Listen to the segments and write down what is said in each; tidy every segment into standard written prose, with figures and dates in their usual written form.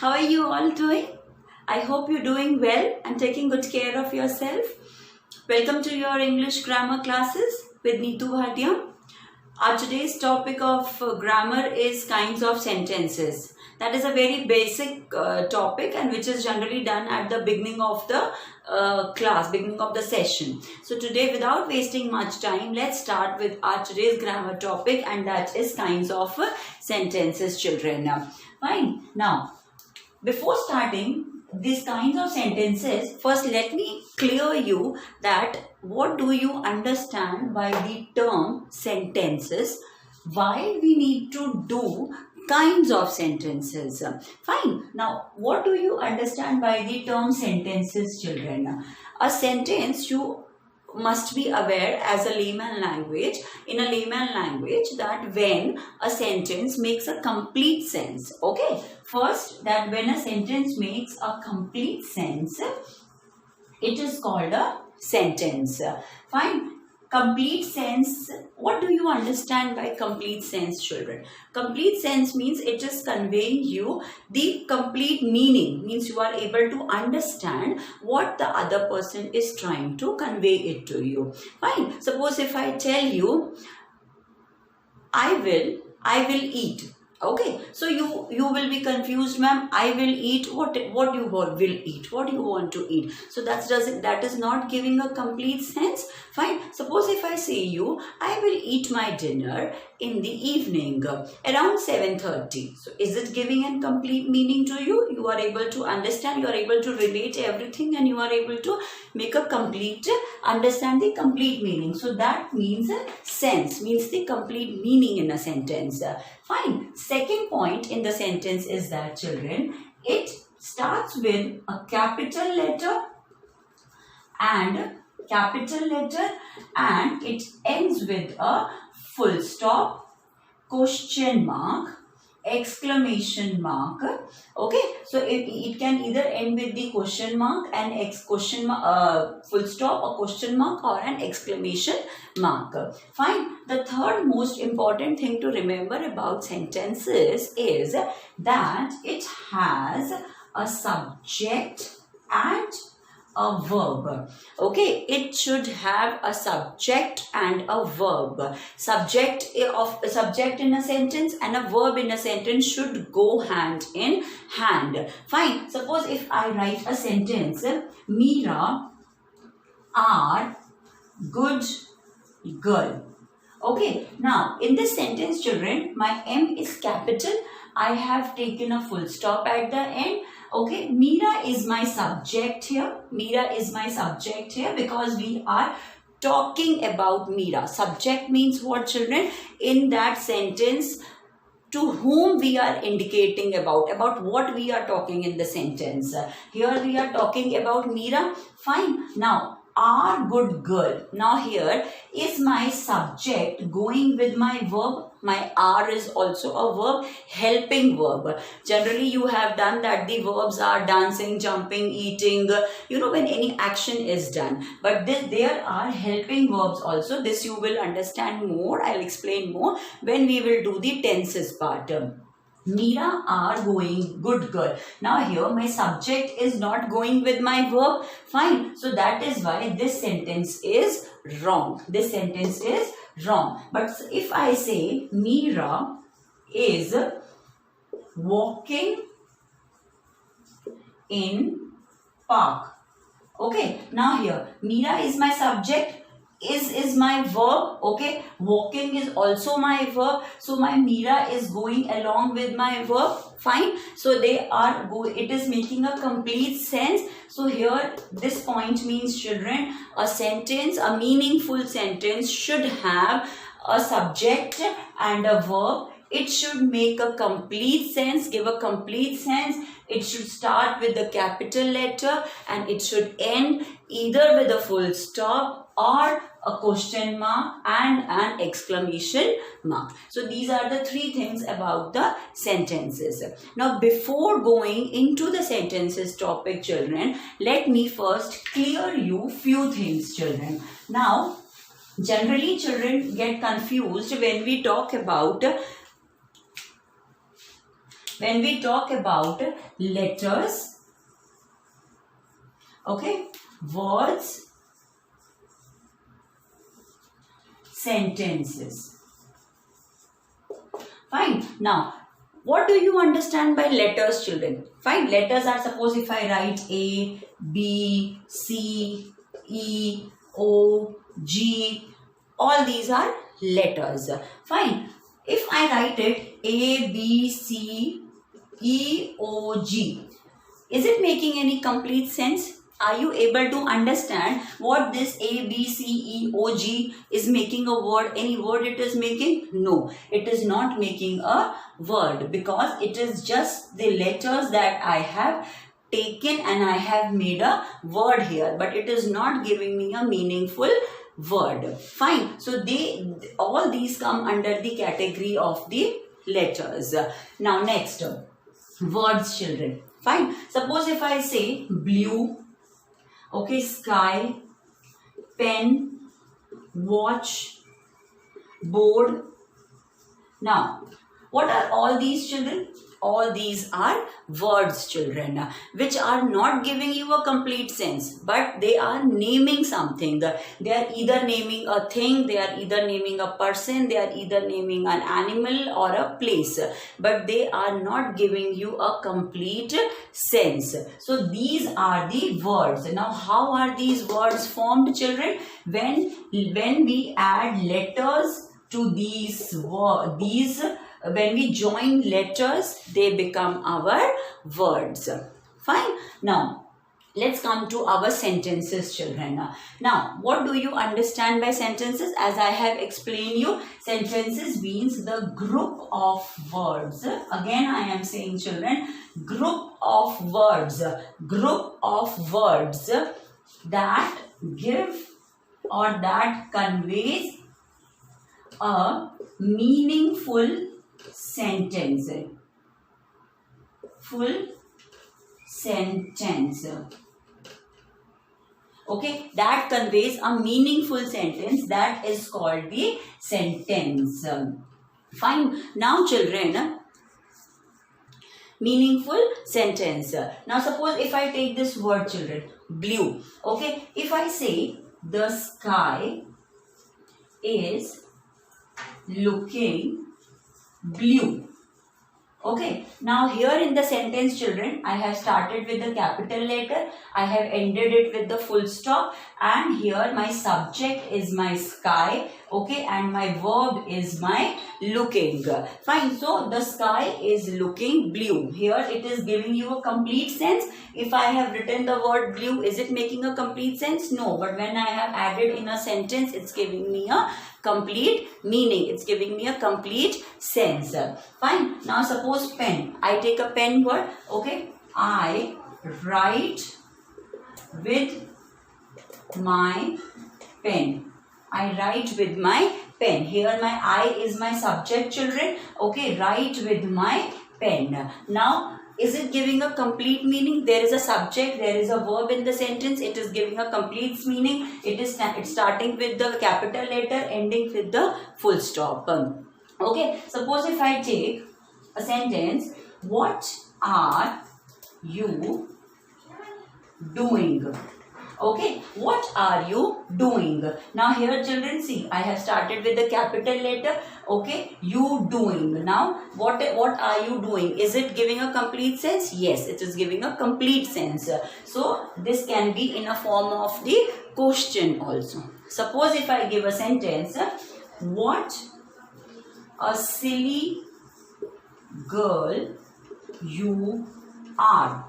How are you all doing? I hope you're doing well and taking good care of yourself. Welcome to your English grammar classes with Neetu Bhatia. Our today's topic of grammar is kinds of sentences. That is a very basic topic and which is generally done at the beginning of the class, beginning of the session. So today, without wasting much time, let's start with our today's grammar topic, and that is kinds of sentences, children. Fine. Now, before starting these kinds of sentences, first let me clear you that what do you understand by the term sentences, why we need to do kinds of sentences. Fine. Now, what do you understand by the term sentences, children? A sentence, you must be aware as a layman language, in a layman language, that when a sentence makes a complete sense. Okay. First, that when a sentence makes a complete sense, it is called a sentence. Fine. Complete sense. What do you understand by complete sense, children? Complete sense means it is conveying you the complete meaning. Means you are able to understand what the other person is trying to convey it to you. Fine. Suppose if I tell you, I will eat. Okay, so you will be confused, ma'am. I will eat. What you will eat? What do you want to eat? So that is not giving a complete sense. Fine. Suppose if I say you, I will eat my dinner in the evening around 7:30. So is it giving a complete meaning to you? You are able to understand. You are able to relate everything, and you are able to make a complete understand the complete meaning. So that means sense, means the complete meaning in a sentence. Fine. Second point in the sentence is that, children, it starts with a capital letter and it ends with a full stop, question mark, exclamation mark. Okay, so it can either end with the question mark and full stop, a question mark, or an exclamation mark. Fine. The third most important thing to remember about sentences is that it has a subject and a verb. Okay, it should have a subject and a verb. Subject in a sentence and a verb in a sentence should go hand in hand. Fine. Suppose if I write a sentence, Meera are good girl. Okay, now in this sentence, children, my M is capital. I have taken a full stop at the end. Okay, Meera is my subject here. Meera is my subject here because we are talking about Meera. Subject means what, children? In that sentence, to whom we are indicating about what we are talking in the sentence. Here we are talking about Meera. Fine. Now, are good girl. Now here is my subject going with my verb. My are is also a verb, helping verb. Generally you have done that the verbs are dancing, jumping, eating, when any action is done. But there are helping verbs also. This you will understand more. I'll explain more when we will do the tenses part. Meera are going good girl. Now here my subject is not going with my verb. Fine. So that is why this sentence is wrong. This sentence is wrong. But if I say Meera is walking in park. Okay. Now here Meera is my subject. Is my verb. Okay, walking is also my verb, so my Meera is going along with my verb. Fine. So it is making a complete sense. So here this point means, children, a sentence, a meaningful sentence should have a subject and a verb. It should make a complete sense, give a complete sense. It should start with the capital letter and it should end either with a full stop or a question mark and an exclamation mark. So these are the three things about the sentences. Now before going into the sentences topic, children, let me first clear you few things, children. Now generally children get confused when we talk about when we talk about letters, okay, words, sentences. Fine. Now, what do you understand by letters, children? Fine. Letters are, suppose if I write A, B, C, E, O, G, all these are letters. Fine. If I write it A, B, C, E, O, G, is it making any complete sense? Are you able to understand what this A, B, C, E, O, G is making a word? Any word it is making? No, it is not making a word, because it is just the letters that I have taken and I have made a word here, but it is not giving me a meaningful word. Fine. So all these come under the category of the letters. Now next, words, children. Fine. Suppose if I say blue, okay, sky, pen, watch, board. Now, what are all these, children? All these are words, children, which are not giving you a complete sense, but they are naming something. They are either naming a thing, they are either naming a person, they are either naming an animal or a place, but they are not giving you a complete sense. So these are the words. Now, how are these words formed, children? When we add letters to these words, when we join letters, they become our words. Fine. Now, let's come to our sentences, children. Now, what do you understand by sentences? As I have explained you, sentences means the group of words. Again, I am saying, children, group of words that give or that conveys a meaningful sentence. Full sentence. Okay, that conveys a meaningful sentence, that is called the sentence. Fine. Now, children, meaningful sentence. Now, suppose if I take this word, children, blue. Okay, if I say the sky is looking blue. Okay, now here in the sentence, children, I have started with the capital letter, I have ended it with the full stop, and here my subject is my sky, okay, and my verb is my looking. Fine, so the sky is looking blue. Here it is giving you a complete sense. If I have written the word blue, is it making a complete sense? No, but when I have added in a sentence, it's giving me a complete meaning. It's giving me a complete sense. Fine. Now suppose pen. I take a pen word. Okay. I write with my pen. I write with my pen. Here my I is my subject, children. Okay. Write with my pen. Now, is it giving a complete meaning? There is a subject, there is a verb in the sentence. It is giving a complete meaning. It's starting with the capital letter, ending with the full stop. Okay, suppose if I take a sentence, what are you doing? Okay, what are you doing? Now here, children, see, I have started with the capital letter. Okay, you doing. Now, what are you doing? Is it giving a complete sense? Yes, it is giving a complete sense. So, this can be in a form of the question also. Suppose if I give a sentence, what a silly girl you are.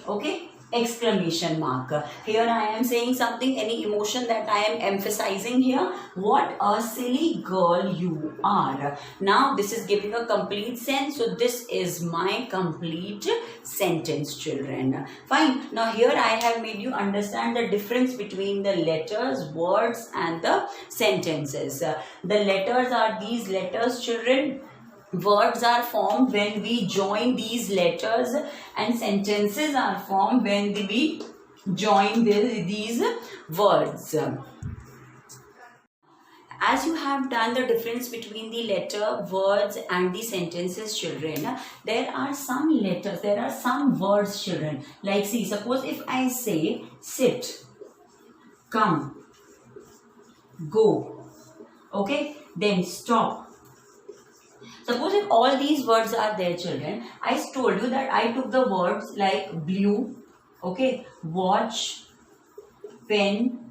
Okay. Exclamation mark. Here I am saying something, any emotion that I am emphasizing here. What a silly girl you are. Now this is giving a complete sense. So this is my complete sentence, children. Fine. Now here I have made you understand the difference between the letters, words and the sentences. The letters are these letters, children. Words are formed when we join these letters, and sentences are formed when we join these words. as you have done the difference between the letter, words and the sentences, children, there are some letters, there are some words, children. Like see, suppose if I say sit, come, go, okay, then stop. Suppose if all these words are there, children, I told you that I took the words like blue, okay, watch, pen.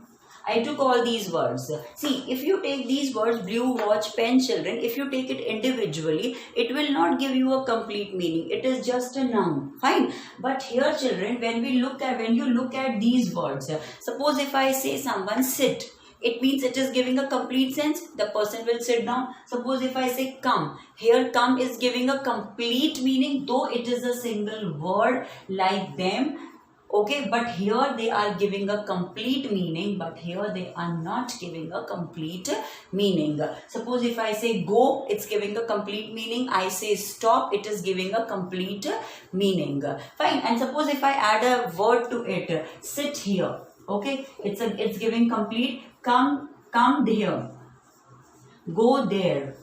I took all these words. See, if you take these words, blue, watch, pen, children, if you take it individually, it will not give you a complete meaning. It is just a noun. Fine. But here, children, when you look at these words, suppose if I say someone sit, it means it is giving a complete sense. The person will sit down. Suppose if I say come, here come is giving a complete meaning, though it is a single word like them. Okay, but here they are giving a complete meaning, but here they are not giving a complete meaning. Suppose if I say go, it's giving a complete meaning. I say stop, it is giving a complete meaning. Fine. And suppose if I add a word to it, sit here. Okay, it's giving complete. Come here. Go there.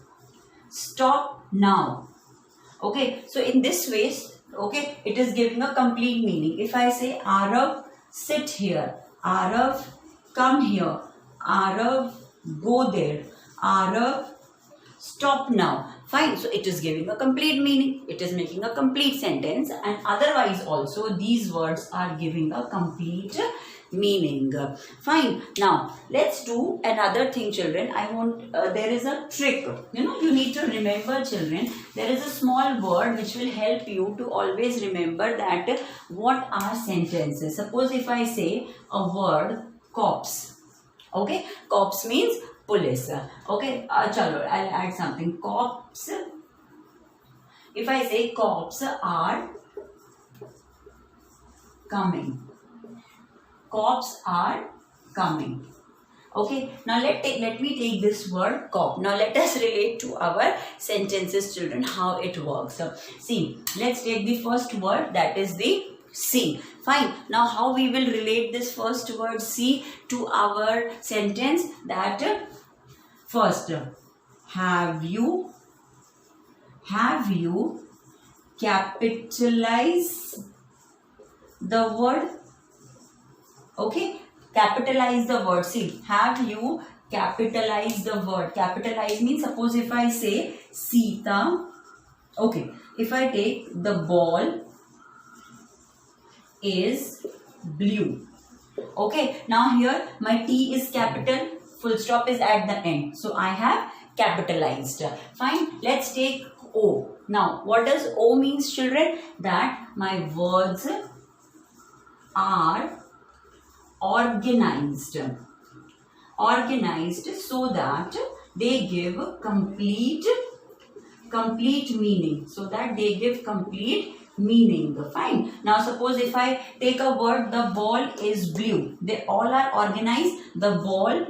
Stop now. Okay, so in this way, okay, it is giving a complete meaning. If I say Arav, sit here. Arav, come here. Arav, go there. Arav, stop now. Fine, so it is giving a complete meaning. It is making a complete sentence, and otherwise also these words are giving a complete meaning. Fine. Now let's do another thing, children. There is a trick. You need to remember, children, there is a small word which will help you to always remember that what are sentences. Suppose if I say a word cops. Okay, cops means police. Okay, chalo, I'll add something. Cops. If I say cops are coming. Cops are coming. Okay, now let me take this word cop. Now let us relate to our sentences, children, how it works. See, let's take the first word, that is the see. Fine. Now how we will relate this first word see to our sentence? That first, have you capitalized the word? Okay, capitalize the word. See, have you capitalized the word? Capitalize means, suppose if I say Sita, okay, if I take the ball is blue. Okay, now here my T is capital, full stop is at the end. So I have capitalized. Fine, let's take O. Now, what does O means, children? That my words are organized so that they give complete meaning, Fine. Now suppose if I take a word, the ball is blue. They all are organized. The ball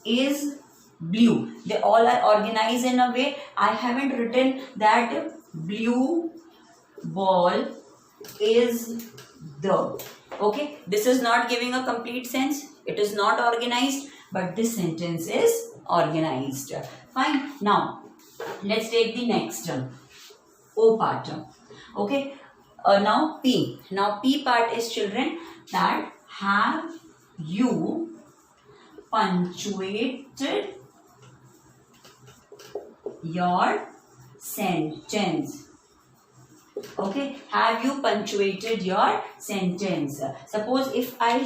is blue. They all are organized in a way. I haven't written that blue ball is the. Okay, this is not giving a complete sense. It is not organized, but this sentence is organized. Fine. Now, let's take the next O part. Okay. Now P. Now P part is, children, that have you punctuated your sentence? Okay, have you punctuated your sentence? Suppose if I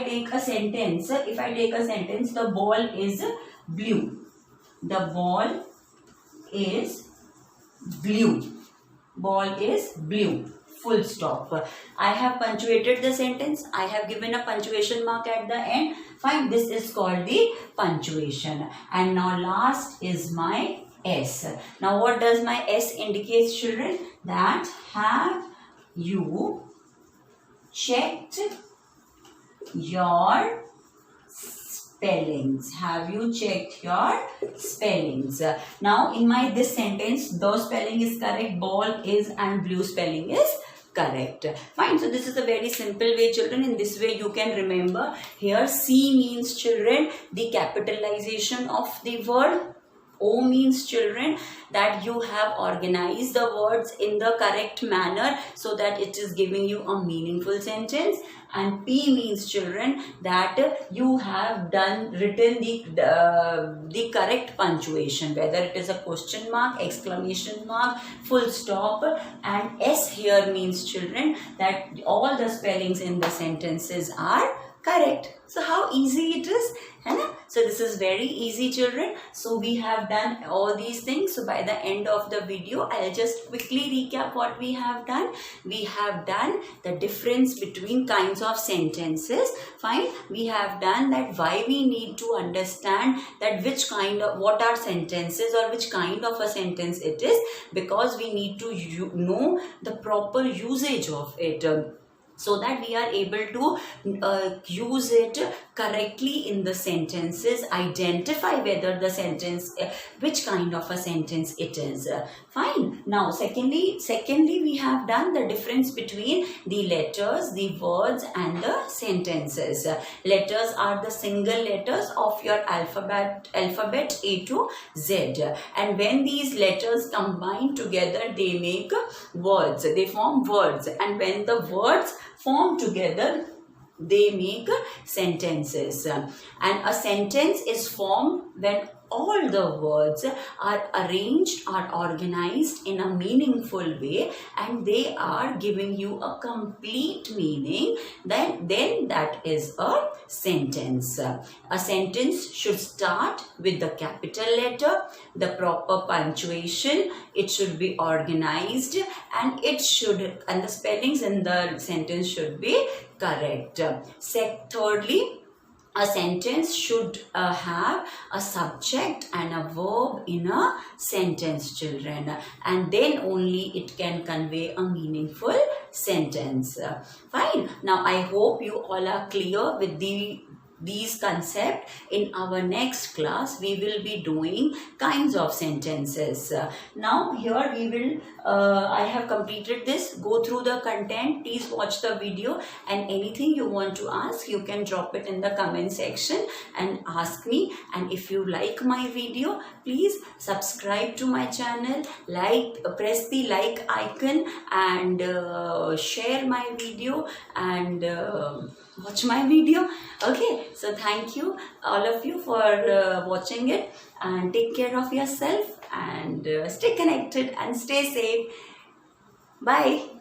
take a sentence, the ball is blue. The ball is blue. Ball is blue. Full stop. I have punctuated the sentence. I have given a punctuation mark at the end. Fine. This is called the punctuation. And now last is my S. Now what does my S indicate, children? That have you checked your spellings? Have you checked your spellings? Now in this sentence, the spelling is correct, ball is, and blue spelling is correct. Fine. So this is a very simple way, children. In this way you can remember. Here C means children, the capitalization of the word. O means children that you have organized the words in the correct manner so that it is giving you a meaningful sentence. And P means children that you have written the correct punctuation, whether it is a question mark, exclamation mark, full stop. And S here means children that all the spellings in the sentences are correct. So how easy it is, है? So this is very easy, children. So we have done all these things. So by the end of the video, I'll just quickly recap what we have done. We have done the difference between kinds of sentences. Fine. We have done that why we need to understand that what are sentences or which kind of a sentence it is, because we need to know the proper usage of it. So that we are able to use it correctly in the sentences, identify whether the sentence, which kind of a sentence it is. Fine. Now, secondly, we have done the difference between the letters, the words and the sentences. Letters are the single letters of your alphabet A to Z. And when these letters combine together, they make words. They form words. And when the words form together, they make sentences. And a sentence is formed when all the words are arranged, are organized in a meaningful way, and they are giving you a complete meaning. Then that is a sentence. A sentence should start with the capital letter, the proper punctuation, it should be organized, and the spellings in the sentence should be correct. Thirdly, a sentence should have a subject and a verb in a sentence, children, and then only it can convey a meaningful sentence. Fine. Now, I hope you all are clear with these concepts. In our next class, we will be doing kinds of sentences. Now, here we will, I have completed this. Go through the content. Please watch the video, and anything you want to ask, you can drop it in the comment section and ask me. And if you like my video, please subscribe to my channel, press the like icon, and share my video, and watch my video. Okay, so thank you all of you for watching it, and take care of yourself, and stay connected and stay safe. Bye.